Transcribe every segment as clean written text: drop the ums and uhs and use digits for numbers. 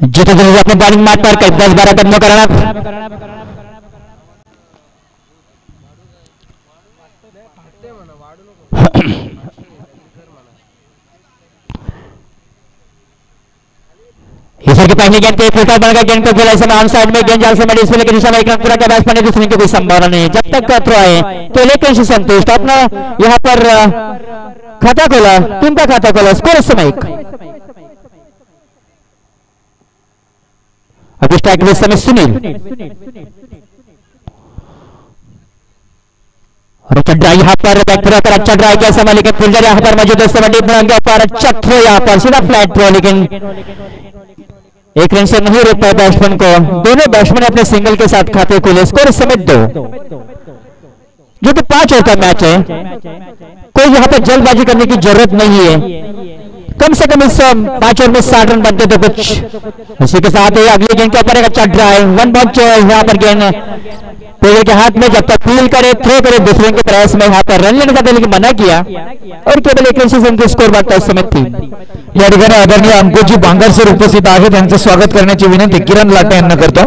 जिथे जिथे अपने बॉलिंग मार्क पर करीब 10-12 कदमों का रन ईश्वर के पहले गेंद पे फुलटा बनकर गेंद को खेला इस ऑन साइड में गेंद जाल से मड़ी इसमें लेकिन इस समय एक रन पूरा का बैट्समैन ने दूसरे की कोई संभावना नहीं जब तक का थ्रो आए तो लेकिन से संतुष्ट अपना यहां पर खाता खोला टीम का खाता खोला स्कोर इस समय अभी स्ट्राइक में समय सुनील और अच्छा ड्राई यहां पर बैक थ्रो कर अच्छा ड्राई किया समय लेकिन फील्डर यहां पर मौजूद है समय डीप रन के ऊपर अच्छा थ्रो यहां पर सीधा फ्लैट थ्रो लेकिन एक रन से नहीं रोक पाया बैट्समैन को दोनों बैट्समैन अपने सिंगल के साथ खाते खोले स्कोर इस समय 2 जो कि 5 ओवर का मैच है कोई यहां पर जल्दबाजी करने की जरूरत नहीं है कम से कम इस 5 ओवर में 60 रन बनते तो कुछ इसी के साथ अगले गेंद के ऊपर एक अच्छा ड्राइव 1 बॉल यहां पर गेंद प्लेयर के हाथ में जब तक फील करे थ्रो करे दूसरे के प्रयास में यहां पर रन लेने का लेकिन मना किया और केवल एक रन से उनके स्कोर बढ़ता है इस समय 3 या ठिकाणी आदरणीय अंकुजी बांगर सर उपस्थित आहेत त्यांचं स्वागत करण्याची विनंती किरण लाटे यांना करतो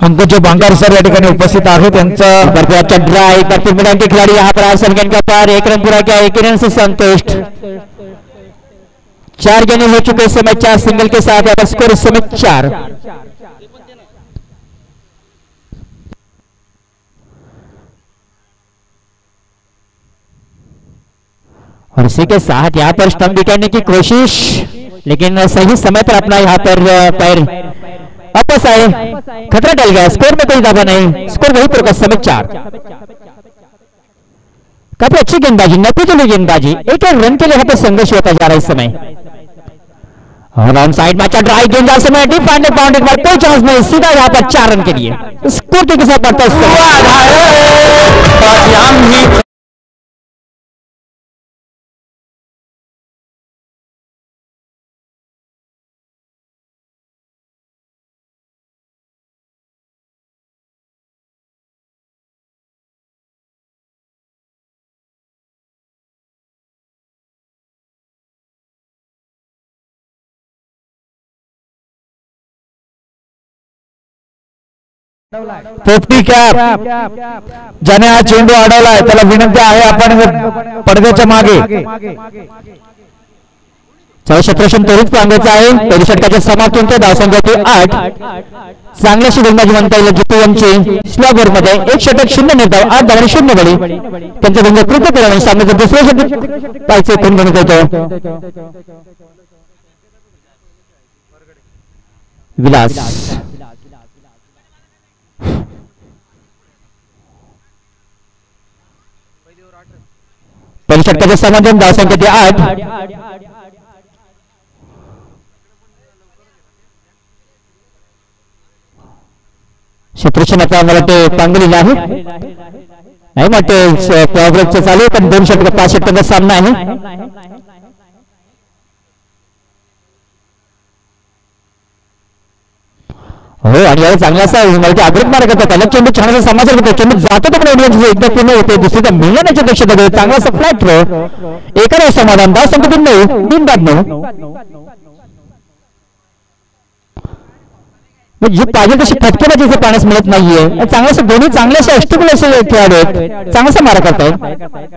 अंकुजी बांगर सर या ठिकाणी उपस्थित आहेत त्यांचं अच्छा ड्राइव पर मिडान के खिलाड़ी यहां पर आसन गेंद के ऊपर एक रन पूरा किया एक रन से संतुष्ट 4 गेंदें हो चुके इस समय 4 सिंगल के साथ स्कोर इस समय 4 और इसी के साथ यहाँ पर स्टंप बिगाड़ने की कोशिश लेकिन सही समय पर अपना यहाँ पर पैर वापस आए खतरा टल गया स्कोर में कोई दावा नहीं स्कोर वही पर समय 4 काफी अच्छी गेंदबाजी नतीजों गेंदबाजी एक रन के लिए यहाँ पर संघर्ष होता जा रहा है इस समय और ऑन साइड में अच्छा ड्राइव गेंद डाल समय डीप फाइनल बाउंड्री पर कोई चांस नहीं सीधा यहाँ पर 4 रन के लिए स्कोर के साथ बढ़ता है पोपटी कॅप ज्याने हा चेंडू अडवलाय त्याला विनंती आहे आपण पडद्याच्या मागे क्षेत्रक्षण त्वरित पांगायचं आहे पहिल्या षटकाच्या समाप्तीनंतर धावसंख्या 8 चांगल्याशी गोलंदाजी म्हणता येईल जितू यांची स्लॅगर मध्ये 1 षटक 0 निर्धाव 8 धावांनी 0 बळी त्यांचा गुण कृत्य केल्याने सामन्याचं दुसरे षटक पाहिजे कोण गणित होतो विलास पहिल्या षटकाच्या समाधान धावसंख्या 8 क्षेत्रक्षण आता मला ते पांगलेलं आहे नाही मग ते प्रोग्रेसचं चालू आहे पण 2 षटक 5 षटकांचा सामना आहे हो आणि याला चांगला असा मला आग्रह मार्ग करता त्याला चेंडू छान समाचार होतो चेंडू जातो तो पण एकदा पूर्ण होते दुसरीदा मिळण्याच्या दक्षता चांगला असा फ्लॅट थ्रो एका समाधान धाव संख्या 9 3 बाद 9 जी पाहिजे तशी फटकेबाजी पाण्यास मिळत नाहीये चांगल्याशा दोन्ही चांगल्याशा अष्टकुल असे खेळाडू आहेत चांगलासा मारा करतायत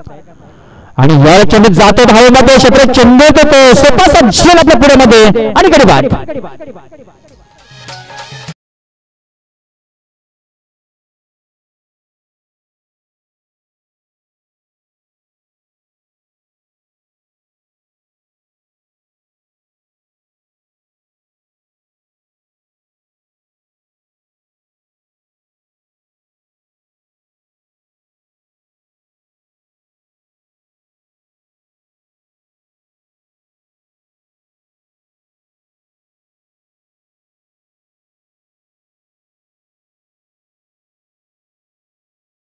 आणि या चेंडू जातो धावेमध्ये क्षेत्रात चेंडू तो स्वतःचा झेल आपल्या पुढेमध्ये आणि कडे बाद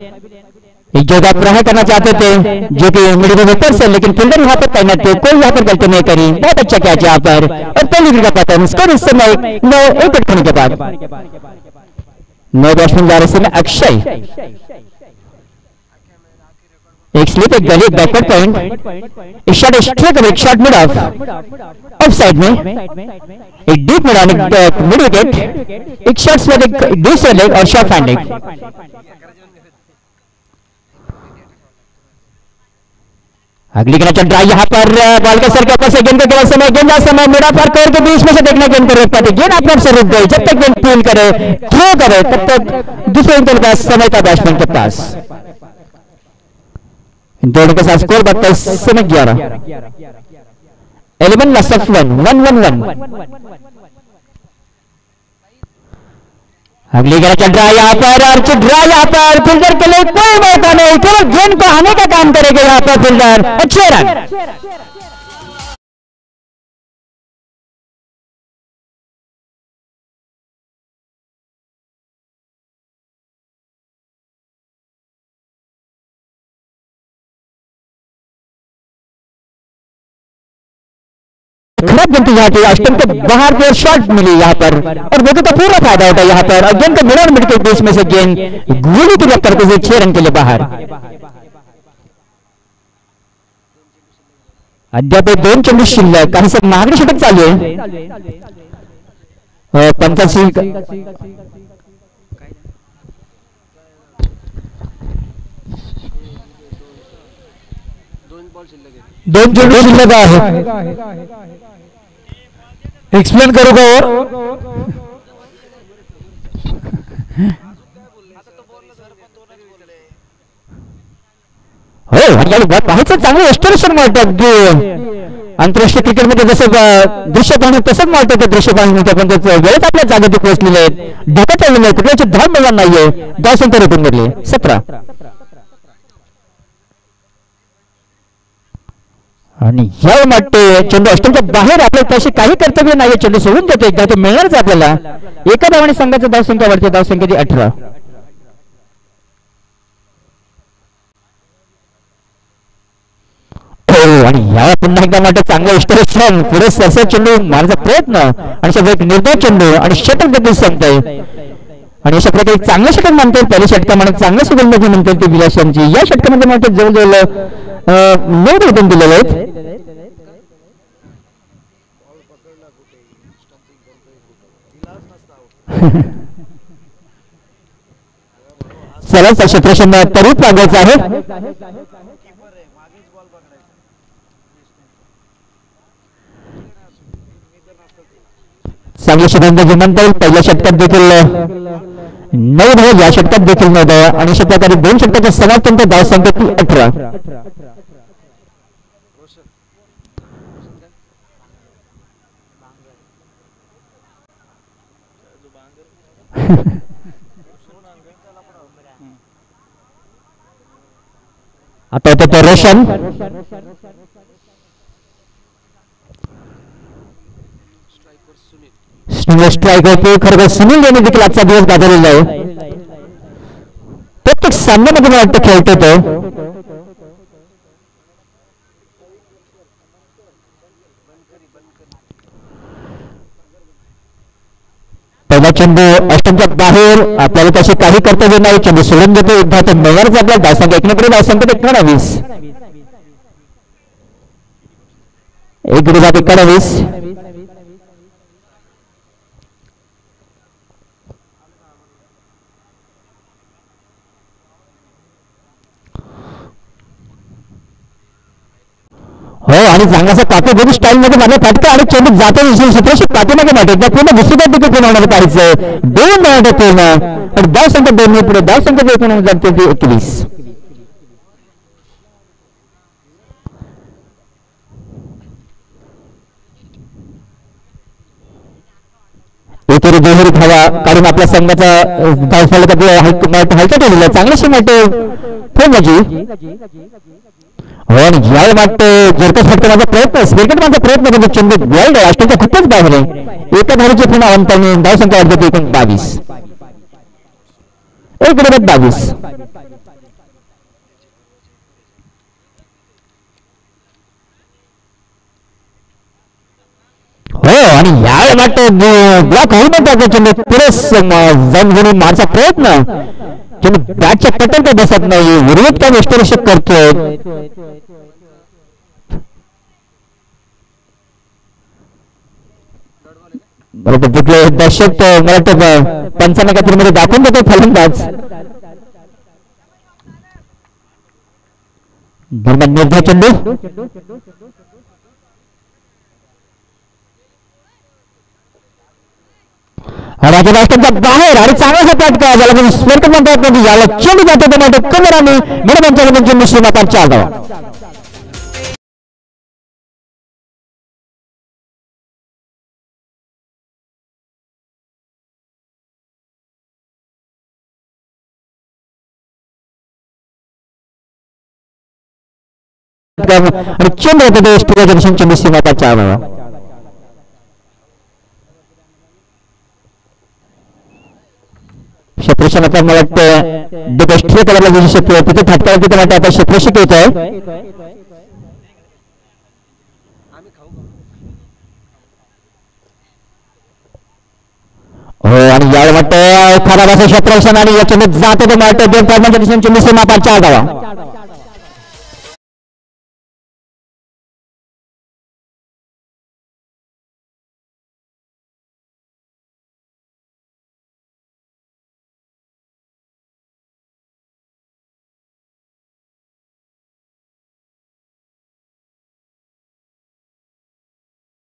एक जगह प्रहार करना चाहते थे जो कि मिडिल ऊपर से लेकिन फील्डर यहाँ पर तैनात थे कोई यहाँ पर गलती नहीं करी बहुत अच्छा कैच यहाँ पर और पहली विकेट का पतन स्कोर इस समय 9 होने के बाद 9 बैट्समैन जा रहे हैं अक्षय एक स्लिप, एक गली, एक बैकवर्ड पॉइंट, एक शॉट स्ट्रेक, एक शॉट मिड ऑफ साइड में, एक डीप मिड ऑन, एक मिड विकेट, एक शॉट स्वेट, एक दूसरे लेग और शॉट हैंड लेग। अगली कनेक्शन ट्राई यहाँ पर बॉल के सर के ऊपर से गेंद के गिरफ्त समय, गेंद समय मिड ऑफ और के बीच में से देखना गेंद को रोक पाते, गेंद अपने आप से रुक गई। जब तक गेंद फील करे, थ्रो करे, तब तक दूसरे अंक के पास समय था बैट्समैन के पास। इन दोनों के साथ स्कोर 22 समय 11, 11 लॉस ऑफ 1। अगली गेंद चल रहा है यहाँ पर और चिट रहा है यहाँ पर, फील्डर के लिए कोई मौका नहीं, केवल गेंद को आने का काम करेगा यहाँ पर फील्डर। अच्छे रन। खराब गेंद यहाँ पे स्टंप के बाहर पे शॉट मिली यहाँ पर और वो तो पूरा फायदा होता है यहाँ पर, और गेंद के मिड और मिड के बीच में से गेंद गोली की रफ्तार से 6 रन के लिए बाहर। अद्याप 2 चेंडू शिल्लक, काही सर महागडी षटक चालू आहे। पंचाची 2 चेंडू शिल्लक आहे। एक्सप्लेन करू का और? हो पाहायचं चांगलं एस्टोरेशन वाटतं अगदी आंतरराष्ट्रीय क्रिकेटमध्ये जसं दृश्य पाहणं तसंच वाटतं ते दृश्य पाहण्यामध्ये, पण त्याचं वेळेत आपल्या जागेत पोहोचलेले आहेत, ढकत ठेवलेले आहेत, कुठल्याची धाड मिळणार नाहीये। 10 संख्या रेटून गेले 17 आणि या वाटते चेंडू अष्टमच्या बाहेर आपल्याला तशी काही कर्तव्य नाही, चेंडू सोडून देतो, एकदा तो मिळणारच आपल्याला। एका धावाने संघाची धावसंख्या वाढते, धावसंख्या ती 18। आणि या पुन्हा एकदा वाटत चांगलं इष्टरेशन पुढे सरसर चेंडू मारण्याचा प्रयत्न आणि एक निर्दय चेंडू आणि षटक देखील संपतंय, आणि अशा प्रकारे चांगलं षटक म्हणता येईल। पहिल्या षटकामध्ये चांगलं सुगंध म्हणता येईल ती विलासांची। या षटकामध्ये म्हणतात जवळजवळ 9 रेटिंग दिलेले आहेत। चला क्षेत्रक्षण तरीच लागायचं आहे। चांगले षटक म्हणता येईल। पहिल्या षटकात देखील 9 धावा, या षटकात देखील 9 धावा, आणि अशा प्रकारे 2 षटकाच्या समाप्तीनंतर धावसंख्या ती 18। आता होतं ते रोशन, स्ट्रायकर खरं सुनील यांनी देखील आजचा दिवस गाजवलेला आहे। प्रत्येक सामन्यामध्ये मला वाटतं खेळतो तो। पहिला चेंडू अष्टमच्या बाहेर, आपल्याला तसे काही कर्तव्य नाही, चेंडू सोडून देतो, एकदा तो मिळणारच आपला। धावसंख्या 1 धावसंख्या 19, 1 गडी 19। हो, आणि चांगलासा काटेगोरी स्टाईल मध्ये मारला फटका, आणि चेंडू जातो 1700 पाठीमागे मारतो, एकदा पूर्ण दुसरीकडे देखील पूर्ण होणार पाहिजे। 2 मिनिट पूर्ण आणि धावसंख्या 2 पुढे, धावसंख्या एकूण जाते 21। एकेरी 2 धावा काढून आपल्या संघाचा धावफलक हलका ठेवलेला चांगल्याशी माझी। हो, आणि ज्यावेळी वाटतं जरकस फक्त माझा प्रयत्न क्रिकेट माझा प्रयत्न म्हणजे चेंडू वाईड आहे, अष्टमच्या खूपच बाहेर आहे। एका धावेची पुन्हा अंताने धावसंख्या वाढते 22, 1 गडी 22। हो, हो आणि यावेळी वाटतं ब्लॉक होऊ नका चेंडू पुढे जाऊन घेऊन मारचा प्रयत्न चेंडू बॅटच्या कटर बसत नाही विरोध काय विश्लेषक करतोय बरोबर तिथले दर्शक मला वाटतं पंचांना काहीतरी मध्ये दाखवून देतो फलंदाज दरम्यान निर्धार चेंडू राजस्थानच्या बाहेर आणि चांगलासा फटका ज्याला आपण स्पर्क म्हणतात म्हणजे याला चेंडू जातो तो कमर आणि मिडमंचामध्ये चेंडू श्रीमाता 4 धावा आणि चेंडू होतो चेंडू श्रीमाता 4 धावा क्षेत्रक्षण आता मला वाटतं दुष्टीय करायला गेली शकतो तिथे फटका तिथे वाटतं आता क्षेत्रक्षक येत आहे हो आणि यावेळी वाटतं खराब असं क्षेत्रक्षण आणि याच्याने जात होतं मला वाटतं 2 पॉईंटच्या दिशेने चेंडू श्रीमाता 4 धावा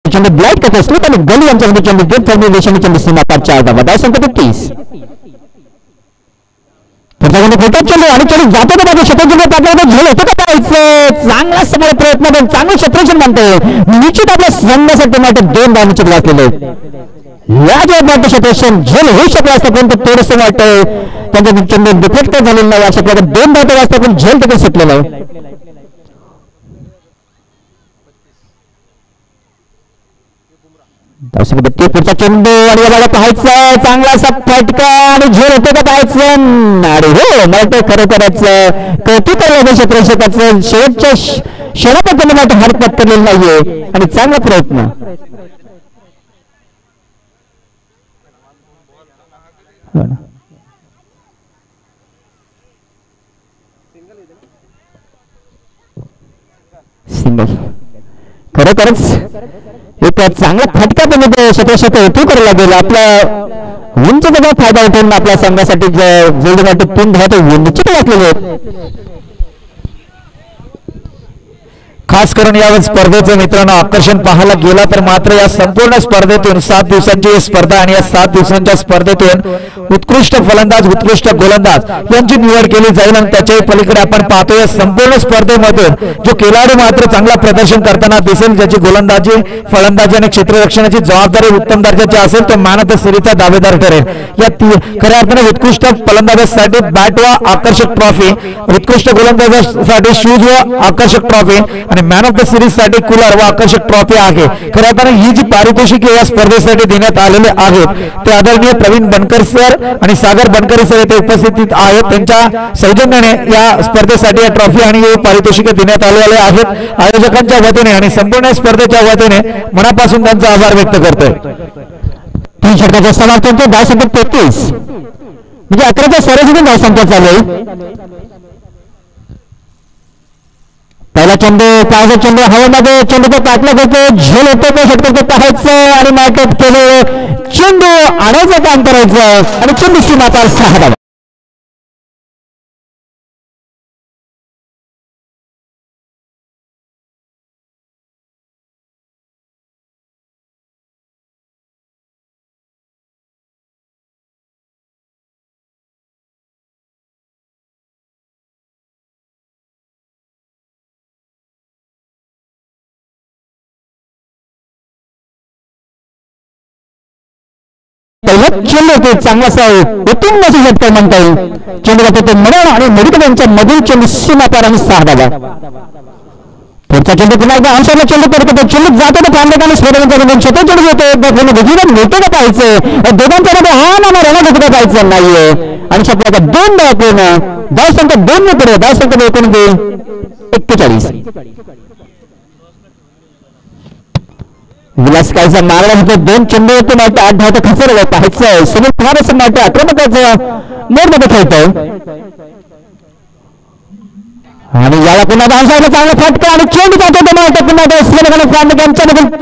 चेंडू ब्लॉक करत असले तर गली यांच्यामध्ये चेंडू 2 पॉईंटच्या दिशेने चेंडू श्रीमाता 4 धावा धाव संख्या 30 फोटो चेंडू आणि चेंडू जातो तर माझ्या क्षेत्रक्षण पाठवलं झेल होतं का पाहायचं चांगला समोर प्रयत्न पण चांगलं क्षेत्रक्षण म्हणतोय निश्चित आपल्या संघासाठी માટે 2 धाव निश्चित वाचलेले या जवाब क्षेत्रक्षण झेल होऊ शकलं असतं पण थोडंसं वाटतंय त्यांचा चेंडू डिफेक्ट झालेला नाही अशा प्रकारे 2 धाव तर वाचता पण झेल तिथे सुटलेलं आहे पुढचा चेंडू आणि याला पाहायचं चांगला असा फटका आणि झेल होतो का पाहायचं अरे हो मला ते खरोखरच कौतुक करायचं क्षेत्रक्षकाचं शेवटच्या क्षणापर्यंत मला हात पत्करलेलं नाहीये आणि चांगला प्रयत्न सिंगल खरोखरच एक चांगला फटका पण क्षेत्रक्षक हेतू करायला गेला आपला उंचचा काय फायदा उठवून आपल्या संघासाठी जेवढे वाटत 3 धावा ते निश्चित वाटलेले आहेत खास करून या स्पर्धेचं मित्रांनो आकर्षण पाहायला गेला तर मात्र या संपूर्ण स्पर्धेतून 7 दिवसांची स्पर्धा आणि या 7 दिवसांच्या स्पर्धेतून उत्कृष्ट फलंदाज उत्कृष्ट गोलंदाज यांची निवड केली जाईल आणि त्याच्याही पलीकडे आपण पाहतो या संपूर्ण स्पर्धेमधून जो खेळाडू मात्र चांगला प्रदर्शन करताना दिसेल ज्याची गोलंदाजी फलंदाजी आणि क्षेत्ररक्षणाची जबाबदारी उत्तम दर्जाची असेल तो मॅन ऑफ द सिरीजचा दावेदार ठरेल या खऱ्या अर्थाने उत्कृष्ट फलंदाजासाठी बॅट व आकर्षक ट्रॉफी उत्कृष्ट गोलंदाजासाठी शूज व आकर्षक ट्रॉफी आणि मॅन ऑफ द सिरीज साठी कूलर व आकर्षक ट्रॉफी आहे खऱ्या अर्थाने ही जी पारितोषिके या स्पर्धेसाठी देण्यात आलेले आहेत ते आदरणीय प्रवीण बनकर सर आणि सागर बनकर सर येथे उपस्थित आहेत त्यांच्या सौजन्याने या स्पर्धेसाठी या ट्रॉफी आणि पारितोषिके देण्यात आलेले आहेत आयोजकांच्या वतीने आणि संपूर्ण स्पर्धेच्या वतीने मनापासून त्यांचा आभार व्यक्त करतोय 3 षटकाचा समाप्त धाव संख्या 33 म्हणजे 11च्या सरासरी धाव संख्या चालू आहे पहिला चेंडू पाहायचा चेंडू हवेमध्ये चेंडूचा पाठला करतो झेल होतो तो षटकाचं पाहायचं आणि मॅटअप केलं चेंडू आणायचं काम करायचं आणि चेंडू सीमापार 6 धावा चेंडू होते चांगला उत्तम असे षटकार म्हणता येईल चेंडू होते म्हणून आणि मेडिकल यांच्या मधील चेंडू सीमापार आणि 6 धावा पुढचा चेंडू पुन्हा एकदा अंशाला चेंडू पडतो चेंडू जातो तर पांढऱ्या स्पर्धेमध्ये छोटे चेंडू होते मोठे का पाहायचं दोघांच्या हा नामा रणा ढुकता पाहायचं नाहीये आणि आपल्याला 2 धावा पूर्ण धाव संख्या 2 ने पुढे धाव संख्या एकूण 41 विलास कायचा मारला होता, 2 चेंडू होते माहिती, 8 धाव तर खचर पाहायचं. सुनील कुमार असं माहिती आक्रमकाचं मोडमध्ये खेळतोय आणि याला पुन्हा धावसायला चांगला फटका आणि चेंडू जातो तो माहिती पुन्हा श्रीलंका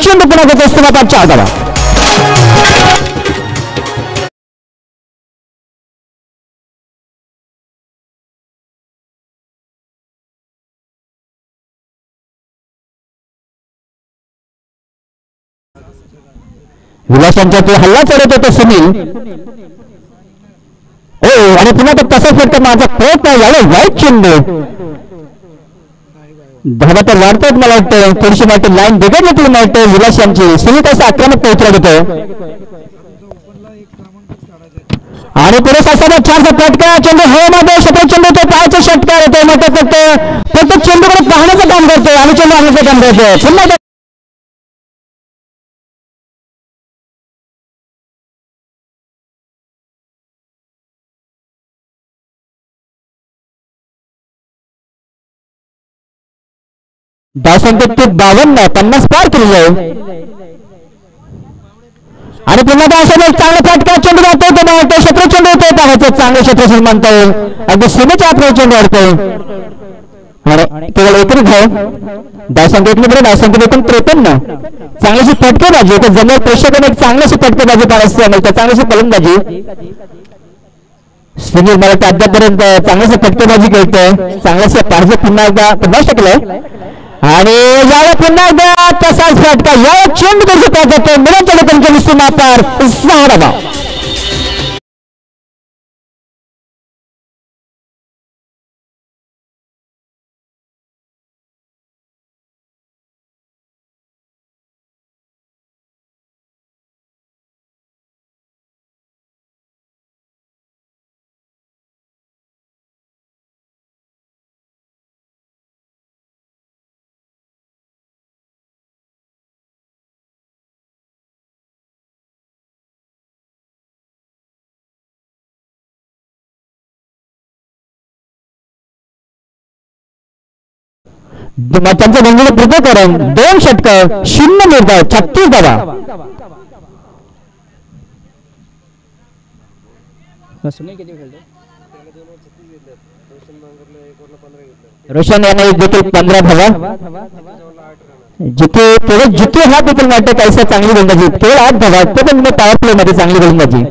चेंडू पुन्हा घेत असतो मात्र 4 धावा. विलासांच्या तो हल्ला चढत होता सुनील. हो आणि पुन्हा तो तसाच फटका माझा प्रयत्न याला वाईट चेंडू. धावा तर वाढतात मला वाटतं, थोडीशी माहिती लाईन बिघडली ती माहिती विलास यांची. सुनील कसं आक्रमक पोहोचला होतो आणि पुढे सासरा 4चा फटका, चेंडू हवेमध्ये सतत चेंडू तो पायाचा षटकार होतो मात्र फक्त चेंडूकडे पाहण्याचं काम करतो आणि चेंडू आणण्याचं काम करतो. पुन्हा धावसंख्या ते 52, 50 पार केलेलं आहे आणि पुन्हा धावसंख्या चांगला फटका, चेंडू जातो तो मारतो, क्षेत्र चेंडू होतो पाहायचं, चांगलं क्षेत्र म्हणता येईल. अगदी सीमेच्या आत चेंडू अडतोय आणि केवळ एकरी धाव. धावसंख्येतली धावसंख्या एकूण 53. चांगलीशी फटकेबाजी, जमून प्रेक्षकांना एक चांगलीशी फटकेबाजी पाहायची आहे, चांगलीशी फलंदाजी. सुनील मला आतापर्यंत चांगल्याशी फटकेबाजी खेळतोय, चांगल्याशी पाहिजे पुन्हा एकदा पुन्हा टाकलंय आणि याला पुन्हा एकदा तसाच फटका, या चेंडू कसं काय जातो मुलांच्या लोकांच्या सीमा पार 6 धावा. त्यांचं बंधूला पृथ्वीकरण 2 षटक 0 निर्धाव 36 धावा. रोशन याने देखील 15 धावा. जिथे केवळ जिथे हा देखील वाटतं काहीसा चांगली गोलंदाजी, केवळ 8 धावा ते पण पॉवर प्ले मध्ये चांगली गोलंदाजी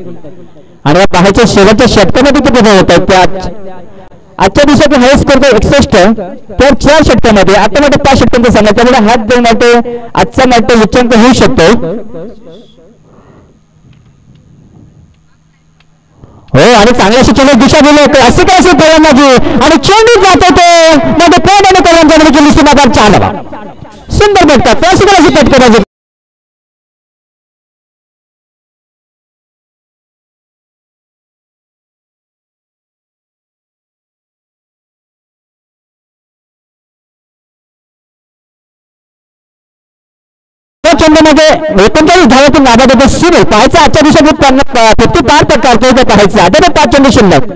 आणि या पाहायच्या शेवटच्या षटकामध्ये किती धावा होत आहेत त्या आजच्या दिवसात हायस्ट करतो 61 तर 4 षटकामध्ये आता मात्र 5 षटकांचा सांगा, त्यामुळे हात देऊन मात्र आजचा मात्र उच्चांक होऊ शकतो. हो आणि चांगल्या चेंडू दिशा दिली असे काय असे फलंदाजी आणि चेंडू जातो तो मध्ये प्रेमाने फलंदाजी केली सीमापार 4 धावा. सुंदर बघतात अशी फटकेबाजी. चेंडूमध्ये 39 धावातून नाबाद होते सुनील. पाहायचं आजच्या दिवसात 55 करतो पाहायचं. आता ते 5 चेंडू शिल्लक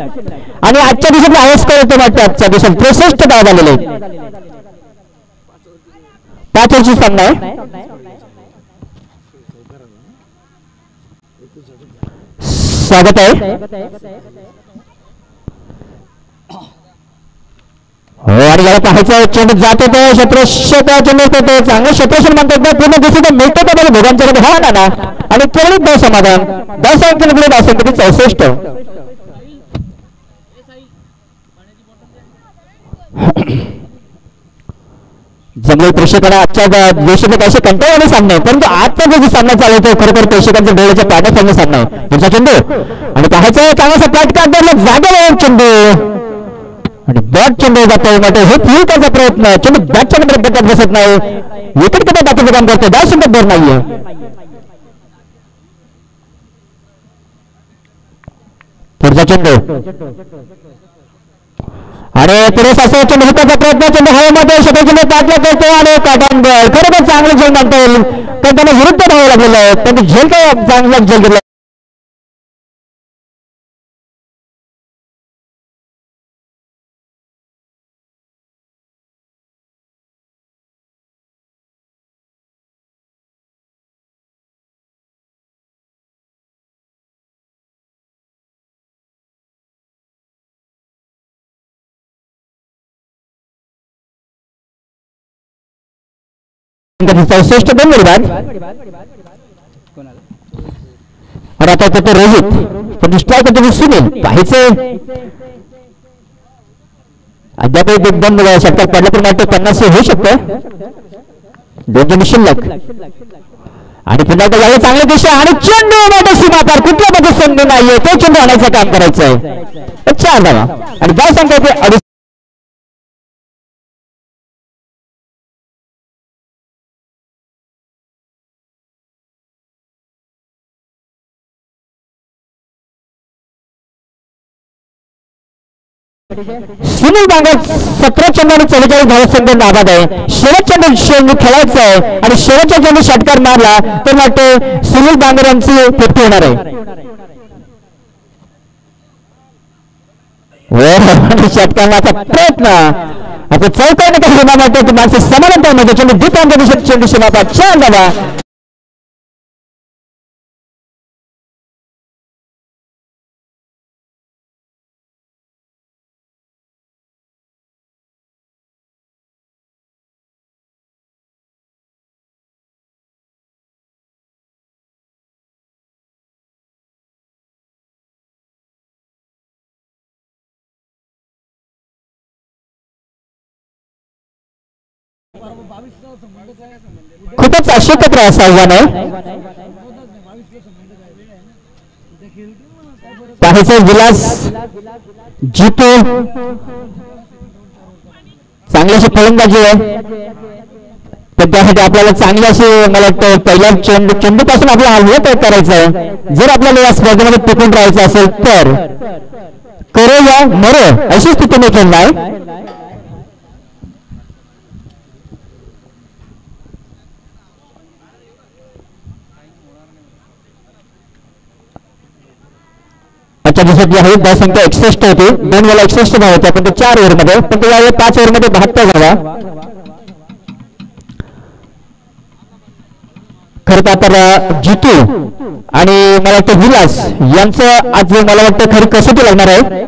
आणि आजच्या दिवसात हायस्ट करतो वाटतं. आजच्या दिवसात 63 धाव झालेले 5 वर्षी सामना आहे. स्वागत आहे. हो आणि याला पाहायचं चेंडू जात होतो चेंडू होतो चांगलं क्षेत्रक्षण म्हणतात पूर्ण दिवशी मिळतो का बरं दोघांच्याकडे हा ना आणि केवळ 2 समाधान 10 अंक 64. जमले प्रेक्षकांना आजच्या दिवशी काही कंटाळवाणे सामने आहे, परंतु आजचा जो सामना चालू होतो खरोखर प्रेक्षकांच्या डोळ्याच्या पाण्यात चालणे सामना आहे. पुढचा चेंडू आणि पाहायचं चांगलासा फटका जागेवर चेंडू आणि बॅट चेंडू जातो मात्र हे फुल त्याचा प्रयत्न चेंडू बॅटच्या नंबर गटात बसत नाही. विकेट किती टाकायचं काम करतो 10 सुद्धा दर नाहीये. पुढचा चेंडू आणि पुढे सासवच्या महत्वाचा प्रयत्न चेंडू हवेमध्ये शतकीने टाकला करतो आणि काटान खरोखर चांगलं झेल मानता येईल पण त्यांना विरुद्ध धावावं लागलेलं आहे. त्यांनी झेल काय चांगला झेल घेतला. 64 दोन निर्बाद और आता तो रोहित पण स्ट्राइक तुम्ही सुनील पाहायचं अद्याप एकदम षटकार पडला तर वाटतं 50 होऊ शकतं. दोन जण शिल्लक आणि पुन्हा एकदा यावेळी चांगली दिशा आणि चेंडू मोठा सीमापार कुठल्या मध्ये संधी नाहीये तो चेंडू आणायचं काम करायचं आहे. 4 धावा आणि धाव संख्या ते 2.5. सुनील बांगर 17 चेंडू आणि 44 धावा संख्या नाबाद आहे. शेवटच्या चेंडू खेळायचा आहे आणि शेवटच्या चेंडू षटकार मारला तर वाटतं सुनील बांगर यांची 50 होणार आहे. षटकाराचा प्रयत्न आता चौथा निकाल होणार वाटतं माणसं समानतामध्ये चेंडू द्वितांक दिशेत चेंडू सीमापार 4 धावा. खूपच अशक्य आव्हान आहे. पाहायचं विलास जितो चांगली अशी फलंदाजी आहे पण त्यासाठी आपल्याला चांगली अशी मला वाटतं पहिल्या चेंडू पासून आपल्याला हल्ला करायचं आहे. जर आपल्याला या स्पर्धेमध्ये टिकून राहायचं असेल तर करो या मरो अशी स्थिती मी खेळणार आहे. आजच्या दिवसात आहे धाव संख्या 61 होती. 2 वेळा 61 धाव होत्या पण 4 ओव्हरमध्ये पण यावेळी 5 ओव्हरमध्ये 72 धावा. खरं तर जितू आणि मला वाटतं विलास यांचं आज मला वाटतं खरी कसोटी लागणार आहे.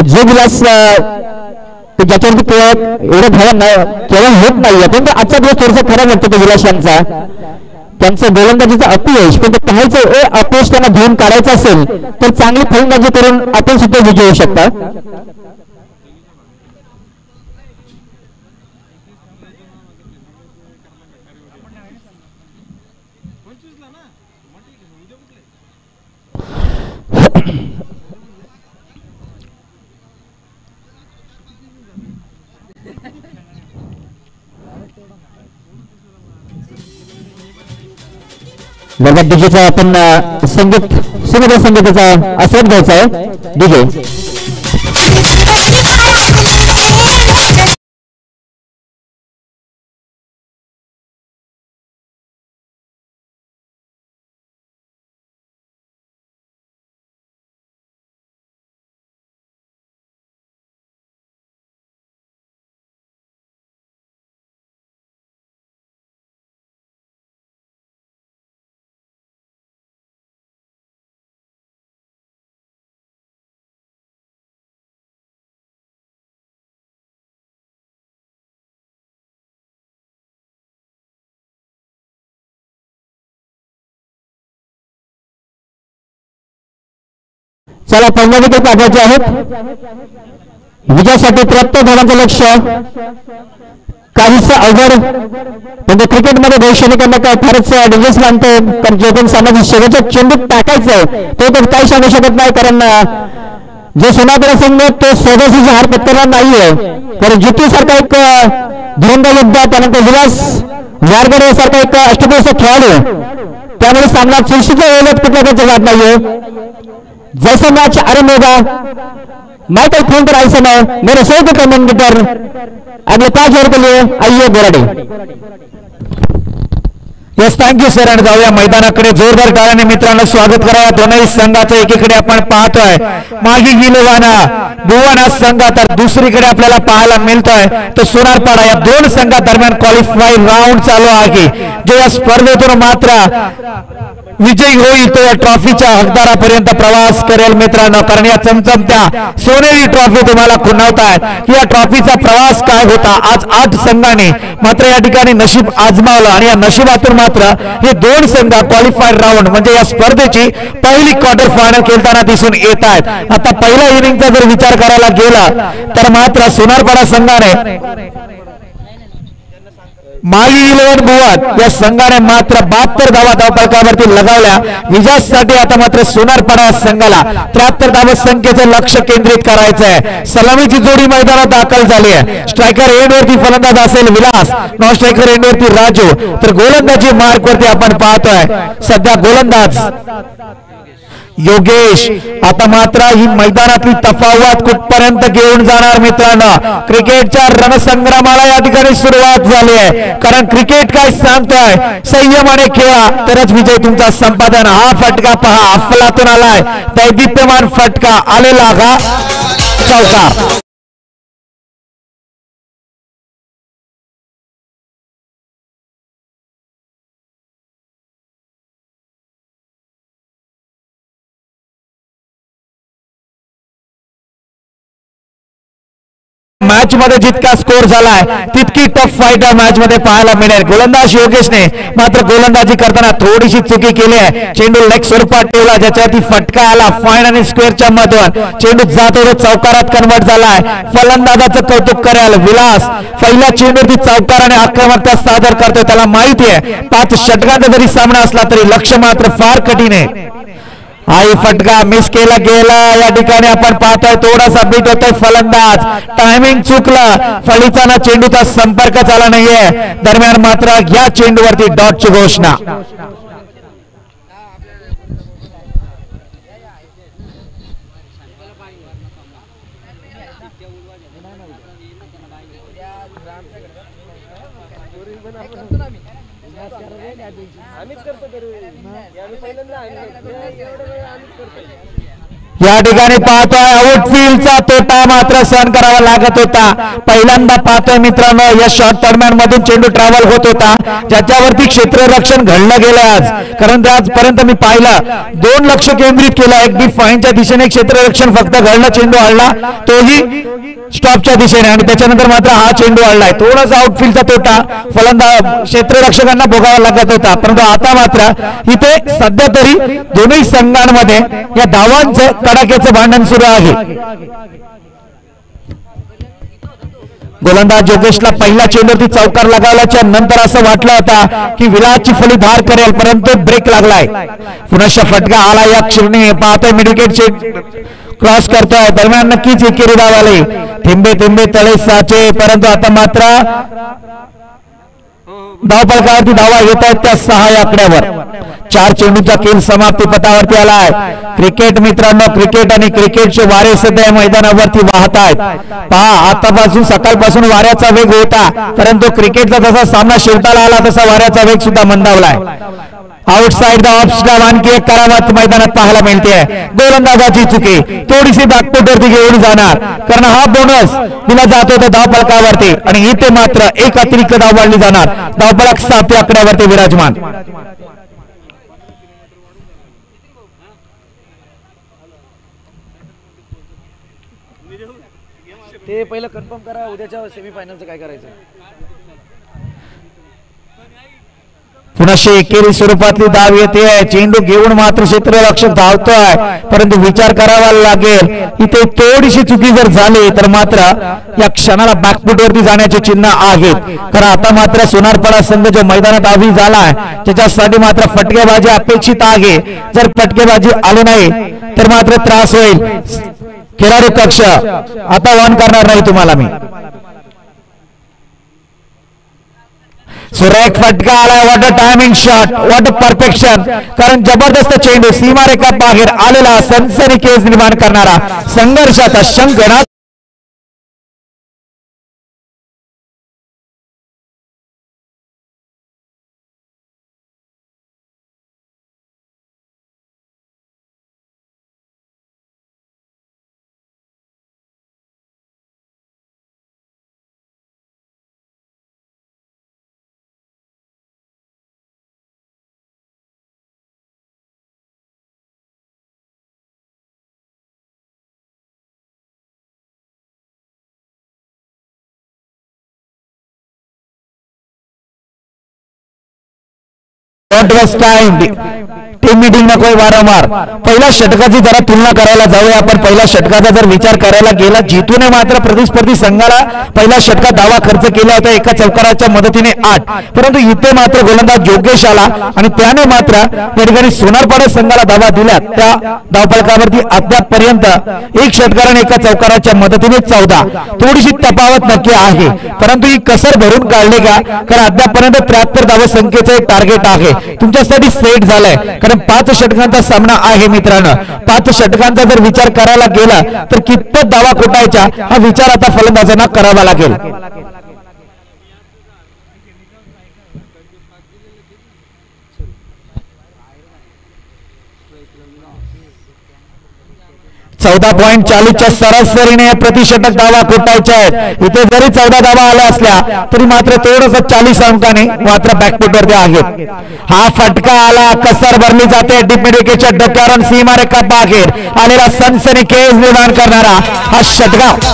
जो विलास ज्याच्यावरती एवढं धावा केव्हा होत नाहीये पण आजचा दिवस थोडासा खराब वाटतो विलास यांचा. त्यांचं गोलंदाजीचं अपयश पण पाहायचं अपयश त्यांना धुवून काढायचं असेल तर चांगली फलंदाजी करून आपण सुद्धा विजयी होऊ शकता. वर्गात डीजेचा आपण संगीत सुमधुर संगीताचा आस्वाद घ्यायचा आहे. डीजे चला पहिल्या विकेट पाठवायचे आहेत. विजयासाठी 73 धावांचं लक्ष काहीच अवघड पण क्रिकेटमध्ये भविष्याने त्यांना काय फारच डेंजरस मानतो कारण जो पण सामना शेवटच्या चेंडूत टाकायचं तो तर काही सांगू शकत नाही कारण जो सोनापुरा संघ तो स्वदेशीचा हार पत्करणार नाहीये. कारण जितू सारखा एक धोंडा योद्धा त्यानंतर विलास वारगडे सारखा एक अष्टपैलू खेळाडू त्यामुळे सामना चुरशीचा वेळेत कुठल्या जात नाहीये. जैसा मैच आरंभ होगा मैं कल फोन पर आई समय मेरे शो के कमेंटेटर अगले 5 ओवर के लिए आइए बोराडे. Yes thank you sir. आणि जाऊया मैदानाकडे जोरदार टाळ्याने मित्रांनो स्वागत करा. दोनही संघाचं एकीकडे आपण पाहतोय मागी गिलवाना बुवाना संघ तर दुसरीकडे आपल्याला पाहायला मिळतोय तर सोनारपाडा या दोन संघादरम्यान क्वालिफाय राऊंड चालू आहे. जो या स्पर्धेतून मात्र विजयी होईल तो या ट्रॉफीच्या हकदारापर्यंत प्रवास करेल मित्रांनो. कारण या चमचमत्या सोनेरी ट्रॉफी तुम्हाला खुणवतायत की या ट्रॉफीचा प्रवास काय होता. आज 8 संघांनी मात्र या ठिकाणी नशीब आजमावलं आणि या नशिबातून मात्र हे 2 संघ क्वालिफाईड राऊंड म्हणजे या स्पर्धेची पहिली क्वार्टर फायनल खेळताना दिसून येत आहेत. आता पहिल्या इनिंगचा जर विचार करायला गेला तर मात्र सोनारपाडा संघाने माली 11 भुवन या संघाने मात्र 72 धावा धावफलकावरती लगावल्या. विजयासाठी आता मात्र सोनारपाडा संघाला 73 धावा संख्येचं लक्ष केंद्रित करायचं आहे. सलामीची जोडी मैदानात दाखल झाली आहे. स्ट्रायकर एंडवरती फलंदाज असेल विलास, नॉन स्ट्रायकर एंडवरती राजू, तर गोलंदाजी मार्कवरती आपण पाहतोय सध्या गोलंदाज योगेश. आता मात्र ही मैदानातली तफावत कुठपर्यंत घेऊन जाणार मित्रांनो. क्रिकेटच्या रणसंग्रामाला या ठिकाणी सुरुवात झाली आहे. कारण क्रिकेट काय सांगतोय, संयमाने खेळा तरच विजय तुमचा संपादन. हा फटका पहा, अफलातून आलाय दैदिप्यमान फटका, आलेला का चौकार. मॅच मध्ये जितका स्कोर झालाय तितकी टफ फाईट या मॅच मध्ये पाहायला मिळेल. गोलंदाज योगेशने मात्र गोलंदाजी करताना थोडीशी चुकी केली आहे. चेंडू लेग स्वरूपात ठेवला ज्याच्यावरती फटका आला फाईन आणि स्क्वेअरच्या मधून. चेंडू जातो तो चौकारात कन्वर्ट झालाय. फलंदाजाचं कौतुक करेल विलास. पहिल्या चेंडूवरती चौकाराने आक्रमकता सादर करतोय. त्याला माहिती आहे 5 षटकांचा जरी सामना असला तरी लक्ष मात्र फार कठीण आहे. आई फटका मिस केला गेला. या ठिकाणी आपण पाहतोय थोडासा बीट होतोय फलंदाज, टायमिंग चुकलं, फळीचा चेंडूचा संपर्क झाला नाहीये. दरम्यान मात्र या चेंडूवरती डॉटची घोषणा. या ठिकाणी पाहतोय आउटफील्डचा तोटा मात्र सहन करावा लागत होता. पहिल्यांदा पाहतोय मित्रांनो या शॉर्ट दरम्यान मधून चेंडू ट्रॅव्हल होत होता ज्याच्यावरती क्षेत्ररक्षण घडलं गेलं आज. कारण आजपर्यंत मी पाहिलं 2 लक्ष केंद्रित केलं. एक बी फाईनच्या दिशेने क्षेत्ररक्षण फक्त घडलं, चेंडू हल्ला तोही स्टॉपच्या दिशेने आणि त्याच्यानंतर मात्र हा चेंडू हल्लाय. थोडासा आउटफील्डचा तोटा फलंदाज क्षेत्ररक्षकांना भोगावा लागत होता. परंतु आता मात्र इथे सध्या तरी दोन्ही संघांमध्ये या धावांचे कडाक्याचं भांडण सुरू आहे. गोलंदाज योगेशला पहिल्या चेंडूवरती चौकार लगावल्याच्या नंतर असं वाटलं होता की विलासची फळी धार करेल, परंतु ब्रेक लागलाय. पुनश्च फटका आला या क्षणी. पाहतोय मिडविकेटचे क्रॉस करतोय. दरम्यान नक्कीच एकेरी धाव आली. थेंबे थेंबे तळे साचे. परंतु आता मात्र धावफलकावरती धावा येत आहेत त्या 6 आकड्यावर. 4 चेंडूचा खेळ समाप्ती पथावरती आलाय. क्रिकेट मित्रांनो, क्रिकेट आणि क्रिकेटचे वारे सध्या मैदानावरती वाहत आहेत. पहा आतापासून सकाळपासून वाऱ्याचा वेग होता, परंतु क्रिकेटचा जसा सामना शेवटाला आला तसा वाऱ्याचा वेग सुद्धा मंदावलाय. आउटसाइड द ऑफ स्टंप आणखी एक करामत मैदानात पाहायला मिळते. गोलंदाजाची चुकी थोडीशी बॅकफुटवरती घेऊन जाणार, कारण हा बोनस दिला जातो तो धावफलकावरती आणि इथे मात्र एक अतिरिक्त धाव वाढली जाणार. धावफलक 7 आकड्यावरती विराजमान. ते पहिलं कन्फर्म करा उद्याच्या सेमीफायनलचं काय करायचं. पुन्हा एकेरी स्वरूपातली धाव येते. चेंडू घेऊन मात्र क्षेत्ररक्षक धावतोय, परंतु विचार करावा लागेल इथे थोडीशी चुकी जर झाली तर मात्र या क्षणाला बॅकफुटवरती जाण्याचे चिन्ह आहेत. कारण आता मात्र सोनारपाडा संघ जो मैदानात आवी झालाय त्याच्यासाठी मात्र फटकेबाजी अपेक्षित आहे. जर फटकेबाजी आली नाही तर मात्र त्रास होईल. खेळाडू कक्ष आता ऑन करणार नाही तुम्हाला मी. सुरेख फटका आलाय. What a timing shot, what a perfection. कारण जबरदस्त चेंडू सीमारेखा बाहेर आलेला सनसनीखेज निर्माण करणारा संघर्षाचा शंख don't waste time. Team meeting नकोय वारंवार. पहिल्या षटकाची जरा तुलना करायला जाऊया आपण. पहिल्या षटकाचा जर विचार करायला गेला, जितूने मात्र प्रतिस्पर्धी संघाला पहिल्या षटकात धावा खर्च केला होता एका चौकाराच्या मदतीने 8. परंतु इथे मात्र गोलंदाज योगेश आला आणि त्याने मात्र या ठिकाणी सोनारपाडा संघाला धावा दिल्या. त्या धावफलकावरती अद्यापपर्यंत एक षटकाराने एका चौकाराच्या मदतीने 14. थोडीशी तफावत नक्की आहे, परंतु ही कसर भरून काढली का? कारण अद्यापपर्यंत 73 धावा संख्येचं एक टार्गेट आहे तुमच्यासाठी सेट झालंय. कारण 5 षटकांचा सामना आहे मित्रांनो. 5 षटकांचा जर विचार करायला गेला तर कितपत धावा कुटायच्या हा विचार आता फलंदाजांना करावा लागेल. चौदा पॉइंट 40च्या सरासरीने प्रतिषटक धावा कुटायच्या आहेत. इथे जरी 14 धावा आल्या असल्या तरी मात्र थोडस 40 अंकाने मात्र बॅकफुटवरती आहेत. हा फटका आला, कसर भरली जाते. डीपमेडिकेच्या डोक्यावरून सीमारेखा बाहेर आलेला सनसनीखेज निर्माण करणारा हा षटकार.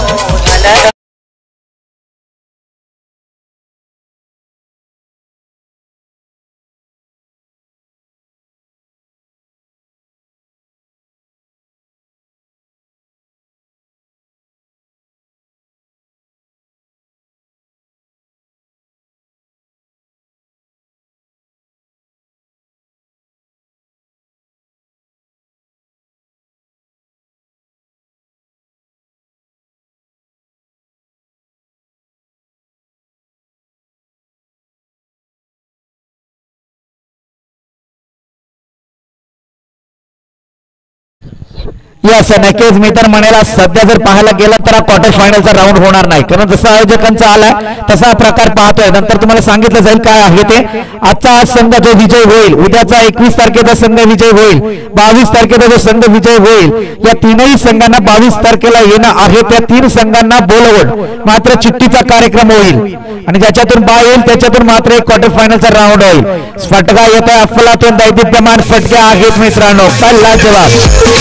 यस, नक्कीच मी तर म्हणेल सध्या जर पाहायला गेला तर हा क्वार्टर फायनलचा राऊंड होणार नाही. कारण जसं आयोजकांचा आलाय तसा प्रकार पाहतोय. नंतर तुम्हाला सांगितलं जाईल काय आहे ते. आजचा हा संघ जो विजय होईल, उद्याचा 21 तारखेचा संघ विजय होईल, 22 तारखेचा जो संघ विजय होईल, या तीनही संघांना 22 तारखेला येणं आहे. त्या 3 संघांना बोलवून मात्र चिठ्ठीचा कार्यक्रम होईल आणि ज्याच्यातून बाय येईल त्याच्यातून मात्र एक क्वार्टर फायनलचा राऊंड होईल. फटका येत आहे अफलातून दैदिप्यमान फटके आहेत मित्रांनो. पहिला जवाब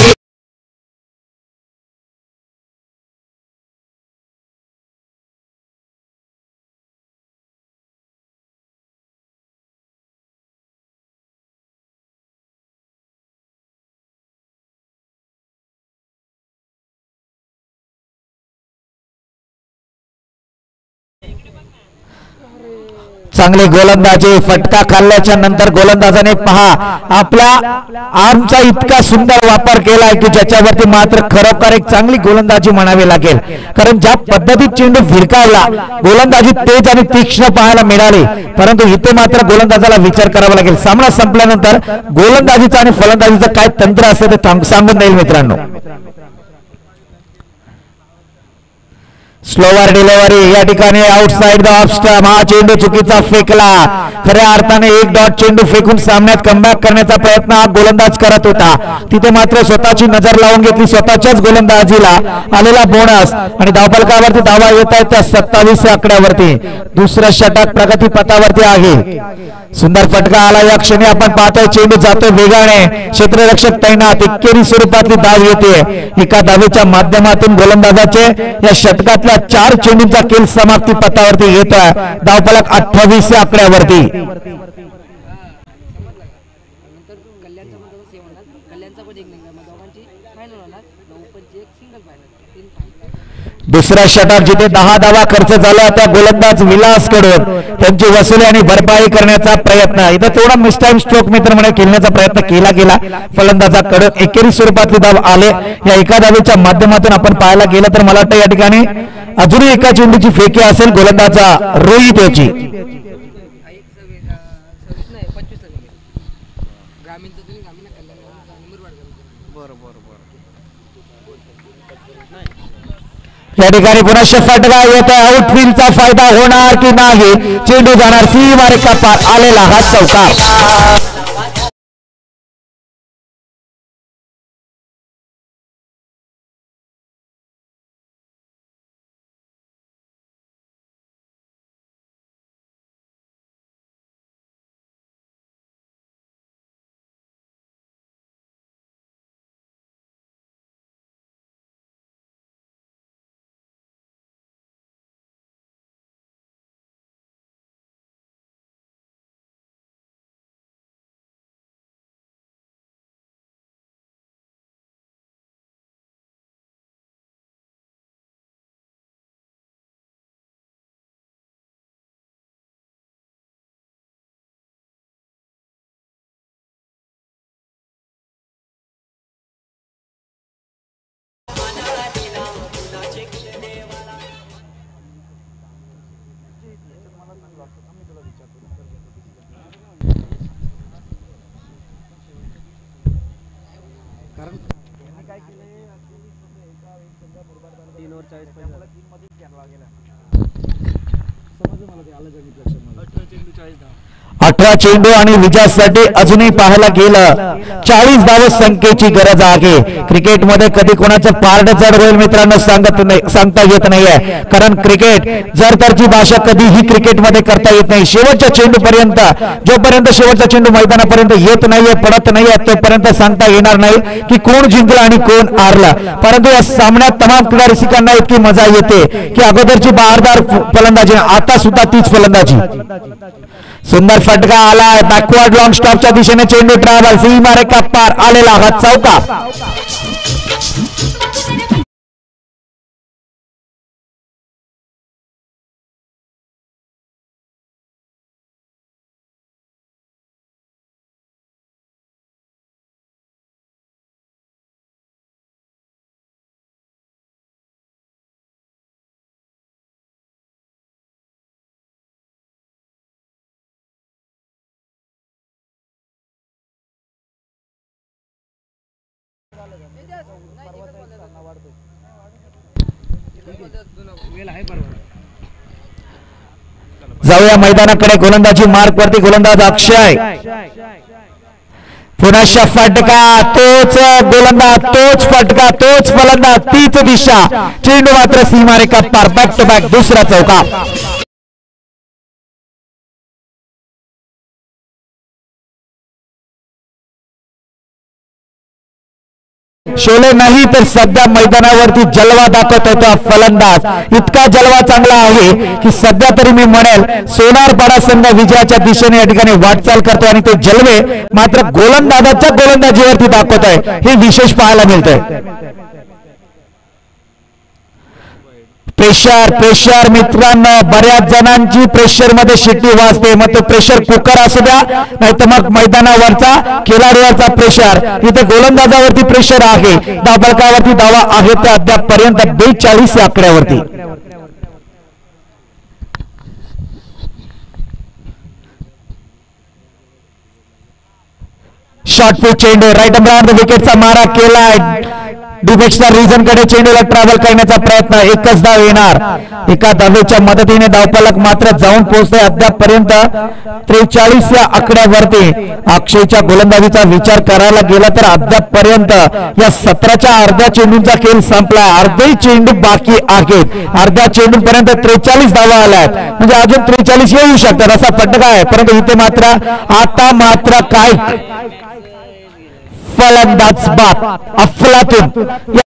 चांगली गोलंदाजी. फटका खाल्ल्याच्या नंतर गोलंदाजाने पहा आपल्या आर्मचा इतका सुंदर वापर केलाय की ज्याच्यावरती मात्र खरोखर एक चांगली गोलंदाजी म्हणावी लागेल. कारण ज्या पद्धतीत चेंडू भिरकावला, गोलंदाजी तेज आणि तीक्ष्ण पाहायला मिळाली. परंतु इथे मात्र गोलंदाजाला विचार करावा लागेल. सामना संपल्यानंतर गोलंदाजीचा आणि फलंदाजीचं काय तंत्र असेल ते सांगून देईल मित्रांनो. स्लोवर डिलिव्हरी या ठिकाणी आउटसाइड द ऑफ स्टंप. हा चेंडू चुकीचा फेकला. खऱ्या अर्थाने एक डॉट चेंडू फेकून सामन्यात कमबॅक करण्याचा प्रयत्न हा गोलंदाज करत होता. तिथे मात्र स्वतःची नजर लावून घेतली. स्वतःच्याच गोलंदाजीला आलेला बोनस आणि धावफलकावरती धावा येत आहेत त्या 27 आकड्यावरती. दुसरं षटक प्रगतीपथावरती आहे. सुंदर फटका आला. या क्षणी आपण पाहतोय चेंडू जातोय वेगाने. क्षेत्ररक्षक तैनात. एकेरी स्वरूपातली धाव येते. एका धावेच्या माध्यमातून गोलंदाजाचे या षटकातल्या 4 चेंडूंचा खेळ समाप्ती पथावरती येतोय. धावफलक 28 आकड्यावरती. दुसरा षटक जिथे 10 धावा खर्च झाला त्या गोलंदाज विलास कडून त्यांची वसुली आणि भरपाई करण्याचा प्रयत्न. इथं थोडा मिसटाइम स्ट्रोक मित्र म्हणे खेळण्याचा प्रयत्न केला गेला फलंदाजाकडून. एकेरी स्वरूपातली धाव आले. या एका धावेच्या माध्यमातून आपण पाहायला गेलं तर मला वाटतं या ठिकाणी अजूनही एका चेंडूची फेकी असेल गोलंदाजा रोहित याची. या ठिकाणी पुन्हा फटका येत आहे. आउटफील्डचा फायदा होणार की नाही. चेंडू जाणार सीमारेखा पार आलेला हा चौकार. अठरा चेंडू आणि विजयासाठी अजूनही पाहायला गेलं 40 धाव संख्येची गरज आहे. क्रिकेटमध्ये कधी कोणाचं पारड जड होईल मित्रांनो सांगता येत नाहीये, कारण क्रिकेट जरतरची भाषा कधीही क्रिकेटमध्ये करता येत नाही. शेवटच्या चेंडू पर्यंत जोपर्यंत शेवटचा चेंडू मैदानापर्यंत येत नाहीये, पडत नाहीये, तोपर्यंत सांगता येणार नाही की कोण जिंकलं आणि कोण हारला. परंतु या सामन्यात तमाम क्रीडा रसिकांना इतकी मजा येते की अगोदरची बहारदार फलंदाजी, आता सुद्धा तीच फलंदाजी. सुंदर फटका आलाय बॅकवर्ड लॉंग स्टॉपच्या दिशेने चेंडू ट्रॅव्हल सीमारेखा पार आलेला हा चौका. जाऊया मैदानाकडे. गोलंदाजी मार्क वरती गोलंदाज अक्षय. पुन्हा फटका, तोच गोलंदाज, तोच फटका, तोच फलंदाज, तीच दिशा. चेंडू मात्र सीमारेखा पार. बॅक टू बॅक दुसरा चौका. शोले नाही तर सध्या मैदानावरती जलवा दाखवत होता फलंदाज. इतका जलवा चांगला आहे की सध्या तरी मी म्हणेल सोनारपाडा संघ विजयाच्या दिशेने या ठिकाणी वाटचाल करतो आणि ते जलवे मात्र गोलंदाजाच्या गोलंदाजीवरती दाखवत आहे. हे विशेष पाहायला मिळतंय. प्रेशर मित्रांनो, बऱ्याच जणांची प्रेशर मध्ये शिट्टी वाजते. मग तो प्रेशर कुकर असू द्या नाही तर मग मैदानावरचा खेळाडूवरचा प्रेशर. इथे गोलंदाजावरती प्रेशर आहे. धावफलकावरती धावा आहे त्या अद्यापपर्यंत 42 या आकड्यावरती. शॉर्ट पिच चेंडू राईट अँड विकेटचा मारा केलाय. डिफेक्सच्या रिजन कडे चेंडूला ट्रॅव्हल करण्याचा प्रयत्न. एकच धाव येणार. एका धावेच्या मदतीने धावफलक मात्र जाऊन पोहोचतोय अद्यापपर्यंत 43 या आकड्यावरती. अक्षयच्या गोलंदाजीचा विचार करायला गेला तर अद्यापपर्यंत या 17च्या अर्ध्या चेंडूंचा खेळ संपला. अर्धे चेंडू बाकी आहेत. अर्ध्या चेंडूपर्यंत 43 धावा आल्यात. म्हणजे अजून 43 येऊ शकतात असा फटका आहे. परंतु इथे मात्र आता मात्र काय फलंदाज बाद अफलातून.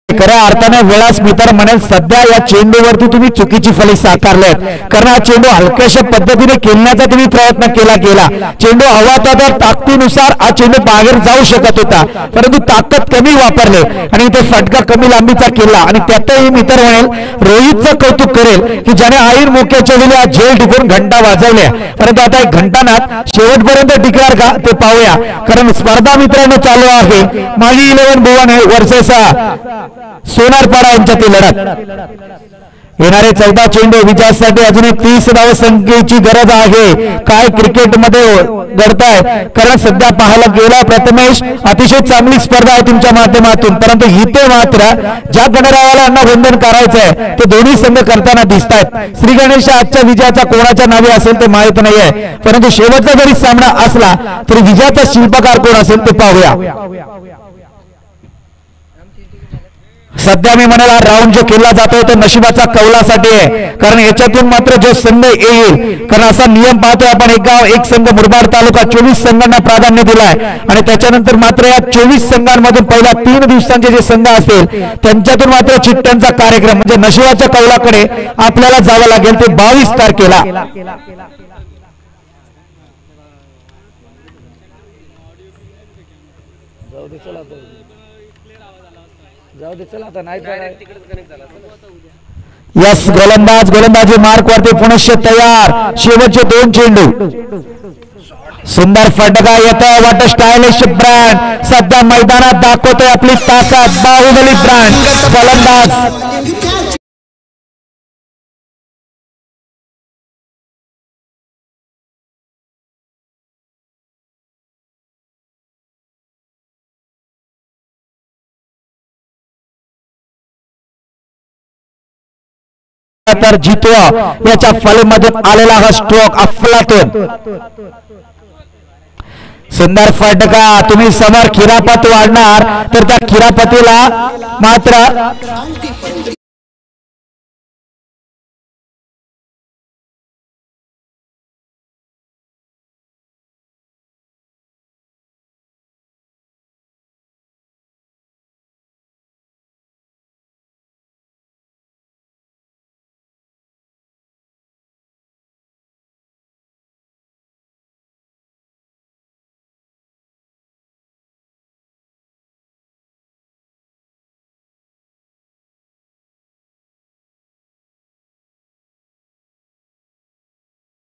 खऱ्या अर्थाने वेळास मी तर म्हणेल सध्या या चेंडूवरती तुम्ही चुकीची फली साकारलेत. कारण हा चेंडू हलक्याशा पद्धतीने खेळण्याचा तुम्ही प्रयत्न केला. चेंडू हवा होता तर ताकदीनुसार हा चेंडू बाहेर जाऊ शकत होता, परंतु ताकद कमी वापरले आणि इथे फटका कमी लांबीचा केला. आणि त्यातही मी तर म्हणेल रोहितचं कौतुक करेल की ज्याने आईर मोक्याच्या वेळी झेल टिकून घंटा वाजवल्या. परंतु आता एक घंटानाथ शेवटपर्यंत टिकणार का ते पाहूया. कारण स्पर्धा मित्रांनो चालू आहे. माजी 11 भुवन वर्सेस सोनारपाडा यांच्यातील लढत. येणारे 14 चेंडू विजयासाठी अजून 30 धाव संख्येची गरज आहे. काय क्रिकेटमध्ये घडताय, कारण सध्या पाहायला गेला प्रथमेश अतिशय चांगली स्पर्धा आहे तुमच्या माध्यमातून. परंतु इथे मात्र ज्या गणरायाला वंदन करायचंय ते दोन्ही संघ करताना दिसत आहेत. श्री गणेश आजच्या विजयाचा कोणाच्या नावे असेल ते माहित नाहीये, परंतु शेवटचा जरी सामना असला तरी विजयाचा शिल्पकार कोण असेल ते पाहूया. सध्या मी म्हणाला राऊंड जो केला जातोय तो नशिबाचा कौलासाठी आहे. कारण याच्यातून मात्र जो संघ येईल, कारण असा नियम पाहतोय आपण एक गाव एक संघ मुरबाड तालुका 24 संघांना प्राधान्य दिलाय आणि त्याच्यानंतर मात्र या 24 संघांमधून पहिल्या 3 दिवसांचे जे संघ असतील त्यांच्यातून मात्र चिठ्ठ्यांचा कार्यक्रम म्हणजे नशिबाच्या कौलाकडे आपल्याला जावं लागेल. ते 22 तारखेला यस गोलंदाजी मार्क वरती पुनश्च तयार. शेवटचे 2 चेंडू सुंदर फटका येतोय वाट स्टायलिश ब्रँड सध्या मैदानात दाखवतोय आपली ताकद बाहुबली ब्रँड फलंदाज तर जितवा याच्या फलीमध्ये आलेला हा स्ट्रोक अफलातून सुंदर फटका तुम्ही समोर खिरापत वाढणार तर त्या खिरापतीला मात्र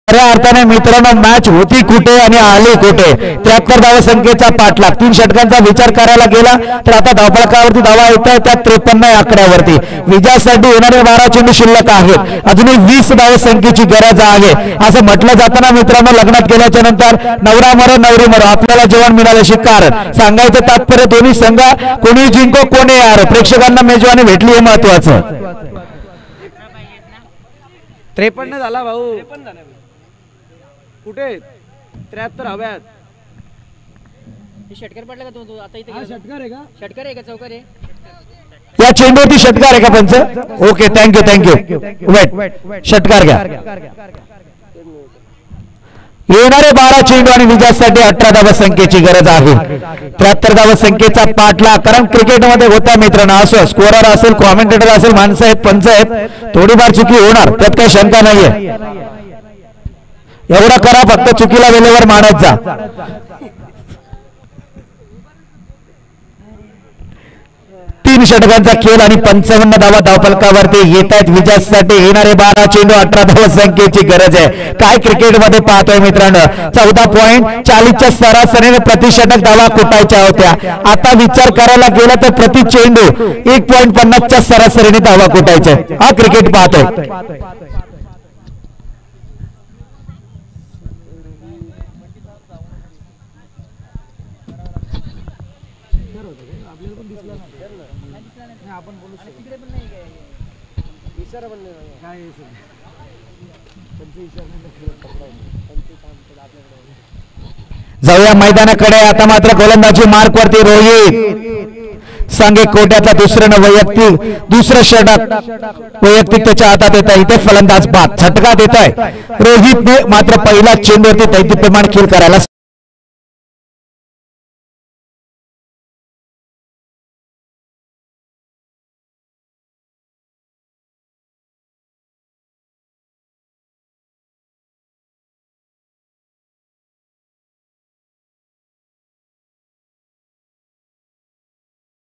खऱ्या अर्थाने मित्रांनो मॅच होती कुठे आणि आली कुठे 73 धावा संख्येचा पाठलाग 3 षटकांचा विचार करायला गेला तर आता धावफलकावरती धावा येत आहे त्या 53 आकड्यावरती विजयासाठी येणारे 12 चेंडू शिल्लक आहेत अजूनही 20 धावा संख्येची गरज आहे असं म्हटलं जाताना मित्रांनो लग्नात गेल्याच्या नंतर नवरा मरो नवरी मरो आपल्याला जेवण मिळाल्याशी कारण सांगायचं तात्पर्य दोन्ही संघ कोणी जिंको कोणी यार प्रेक्षकांना मेजवानी भेटली हे महत्वाचं 53 झाला भाऊ कुठे 73 हव्यात षटकार पडला का तू आता इथे षटकार आहे का षटकार आहे का चौकार आहे या चेंडूवरती षटकार आहे का पंच ओके थँक्यू वेट षटकार घ्या येणारे 12 चेंडू आणि विजयासाठी 18 धावा संख्येची गरज आहे 73 धावा संख्येचा पाठलाग कारण क्रिकेटमध्ये होता मित्रांनो असो स्कोरर असेल कॉमेंटेटर असेल माणसं आहेत पंच आहेत थोडीफार चुकी होणार त्यात काही शंका नाहीये एवढं करा फक्त चुकीला वेळेवर मानत जा 3 षटकांचा खेळ आणि 55 धावा धावफलकावरती येत आहेत विजयासाठी येणारे 12 चेंडू 18 धावा संख्येची गरज आहे काय क्रिकेटमध्ये पाहतोय मित्रांनो 14 पॉइंट 40च्या सरासरीने प्रति षटक धावा कुटायच्या होत्या आता विचार करायला गेला तर प्रति चेंडू 1.50च्या सरासरीने धावा कुटायच्या हा क्रिकेट पाहतोय जाऊया मैदानाकडे आता मात्र गोलंदाजी मार्क वरती रोहित सांगे कोट्यातला दुसरं षटक वैयक्तिक त्याच्या हातात येत आहे इथे फलंदाज बाद झटका देत आहे रोहितने मात्र पहिला चेंडूवरती दैदिप्यमान खेळ करायला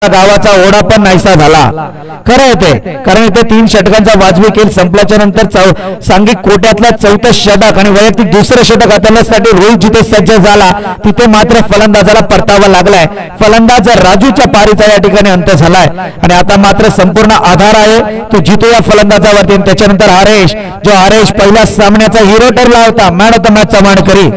गावाचा ओढा पण नाहीसा झाला खरं येते कारण इथे 3 षटकांचा वाजवी खेळ संपल्याच्या नंतर सांघिक कोट्यातला 4थं षटक आणि वैयक्तिक दुसरं षटक हाताळण्यासाठी रोहित जिथे सज्ज झाला तिथे मात्र फलंदाजाला परतावा लागलाय फलंदाज राजूच्या पारीचा या ठिकाणी अंत झालाय आणि आता मात्र संपूर्ण आधार आहे तो जितो या फलंदाजावरती त्याच्यानंतर हरेश पहिल्या सामन्याचा हिरो ठरला होता मॅन ऑफ द मॅचचा मानकरी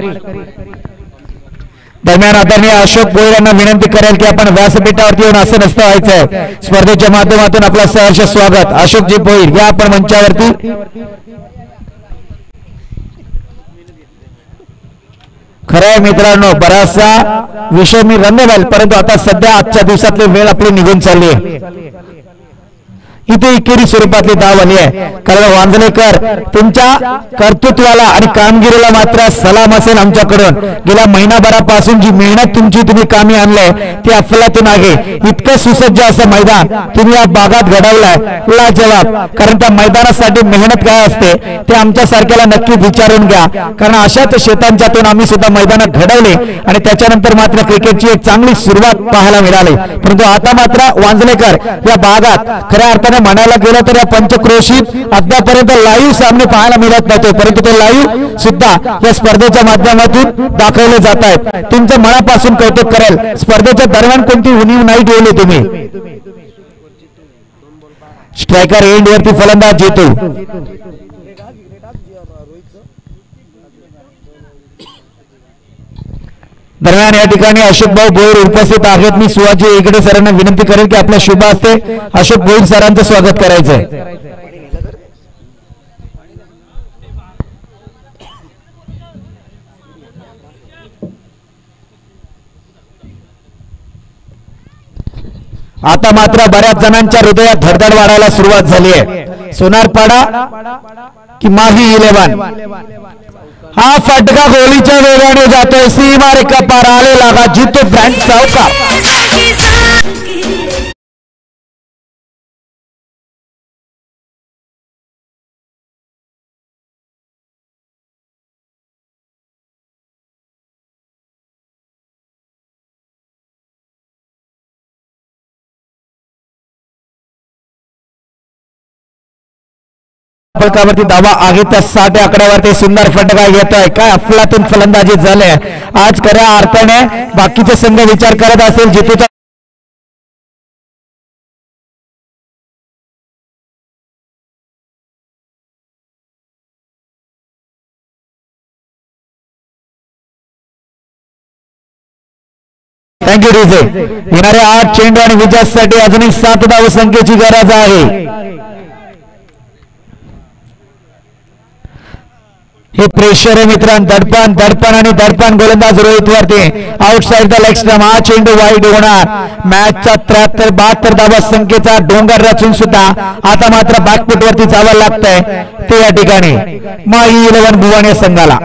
दरम्यान आदरणीय अशोक भोईर यांना विनंती करेल की आपण व्यासपीठावरती येऊन असं नसतं व्हायचंय स्पर्धेच्या माध्यमातून आपलं सहर्ष स्वागत अशोकजी भोईर या आपण मंचावरती खरंय मित्रांनो बराचसा विषय मी रंग घाल परंतु आता सध्या आजच्या दिवसातली वेळ आपली निघून चालली आहे इथे एकेरी स्वरूपातली धाव आली आहे कारण वांजलेकर तुमच्या कर्तृत्वाला आणि कामगिरीला मात्र सलाम असेल आमच्याकडून गेल्या महिनाभरापासून जी मेहनत तुम्ही कामी आणलंय ती अफलातून आहे इतकं सुसज्ज असं मैदान तुम्ही या भागात घडवलंय लाजवाब कारण त्या मैदानासाठी मेहनत काय असते ते आमच्या सारख्याला नक्की विचारून घ्या कारण अशाच शेतांच्यातून आम्ही सुद्धा मैदानात घडवले आणि त्याच्यानंतर मात्र क्रिकेटची एक चांगली सुरुवात पाहायला मिळाली परंतु आता मात्र वांजलेकर या भागात खऱ्या अर्थाने मित्रांनो म्हणायला गेलं तर या पंचक्रोशीत अद्यापर्यंत लाईव्ह सामने पाहायला मिळत नव्हते, परंतु ते लाईव्ह सुद्धा या स्पर्धेच्या माध्यमातून दाखवले जात आहेत. तुमचं मनापासून कौतुक करेल. स्पर्धेच्या दरम्यान कोणती उणीव नाही ठेवली तुम्ही. स्ट्रायकर एंड वरती फलंदाज जेतू. दरम्यान या ठिकाणी अशोक भाऊ भोईर उपस्थित आहेत. मी शिवाजी हेगडे सरांना विनंती करेन की आपल्या शुभ हस्ते अशोक भोईर सरांचं स्वागत करायचंय. आता मात्र बऱ्याच जणांच्या हृदयात धडधड वाढायला सुरुवात झाली आहे. सोनारपाडा की माही 11. हा फटका गोलीच्या वेगाने जातोय. सीमा रेखा पार आले लागा जितो ब्रँड चौका. फलकावरती धावा आहे त्या 60 आकड्यावरती सुंदर फटका येतोय. काय अफलातून फलंदाजी झाले आज. खऱ्या अर्थाने बाकीचे संघ विचार करत असेल जितूचा थँक्यू डीजे. येणाऱ्या 8 चेंडू आणि विजयासाठी अजूनही 7 धावसंख्येची गरज आहे. हे प्रेशर आहे मित्रांनो. दडपण आणि दडपण गोलंदाज रोहित वरती. Outside the leg stump. हा चेंडू वाईड होणार. मॅचचा 73-72 धावा संख्येचा डोंगर रचून सुद्धा आता मात्र बॅकफूट वरती जावं लागतंय ते या ठिकाणी माही 11 भुवन या संघाला.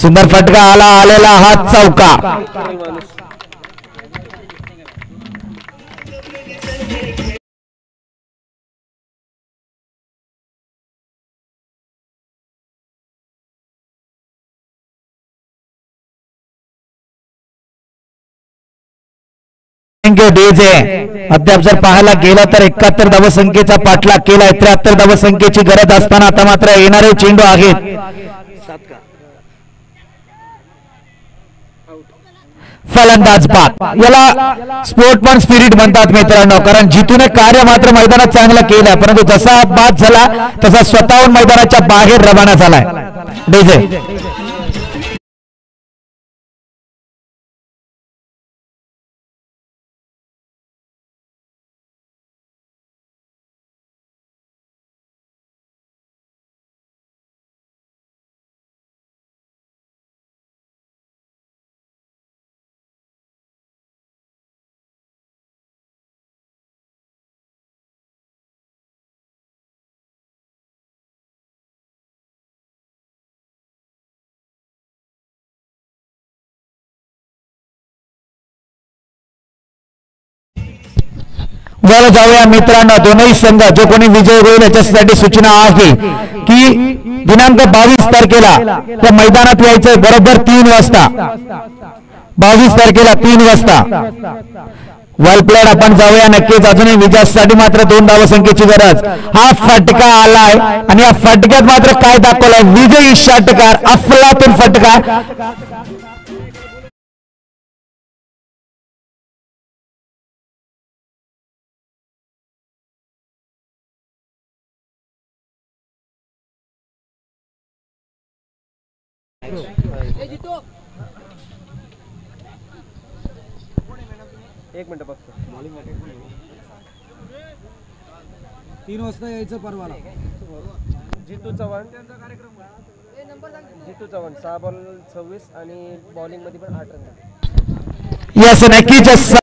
सुंदर फटका आलेला हात चौका. अद्याप जर पाहायला गेला तर 71 धावसंख्येचा पाठलाग केलाय. 73 धावसंख्येची गरज असताना आता मात्र येणारे चेंडू आहेत. फलंदाज बाद. याला स्पोर्टमन स्पिरिट म्हणतात मित्रांनो, कारण जितूने कार्य मात्र मैदानात चांगलं केलं, परंतु जसा बाद झाला तसा स्वतःहून मैदानाच्या बाहेर रवाना झालाय. डीजे वर जाऊया मित्रांनो. दोनही संघ जो कोणी विजय होईल याच्यासाठी सूचना आहे की दिनांक 22 तारखेला त्या मैदानात यायचंय बरोबर 3 वाजता. 22 तारखेला 3 वाजता. वेल प्लेड. आपण जाऊया नक्कीच. अजूनही विजयासाठी मात्र 2 धावसंख्येची गरज. हा फटका आलाय आणि या फटक्यात मात्र काय दाखवलाय. विजयी षटकार अफलातून फटका. एक मिनिट फक्त. 3 वाजता यायचं परवाला. जितू चव्हाण 6 बॉल 26 आणि बॉलिंग मध्ये पण 8 रन. यस नक्कीच.